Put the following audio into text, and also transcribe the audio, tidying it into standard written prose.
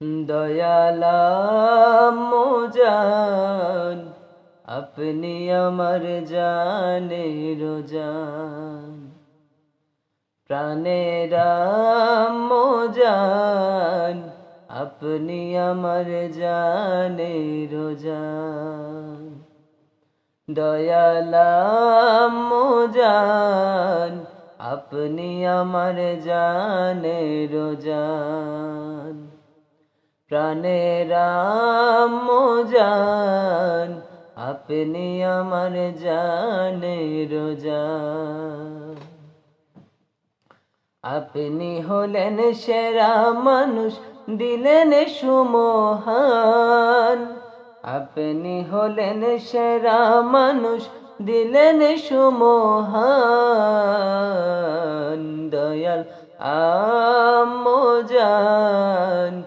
দয়ালাম আপনি আমার জানের জান, প্রাণের জান আপনি আমার জানের জান। দয়ালাম জান আপনি আমার জানের জান, প্রাণের জান আপনি আমার জানের জান। আপনি হলেন সেরা মানুষ, দিলেন সুমহান। আপনি হলেন সেরা মানুষ, দিলেন সুমহান। দয়াল জান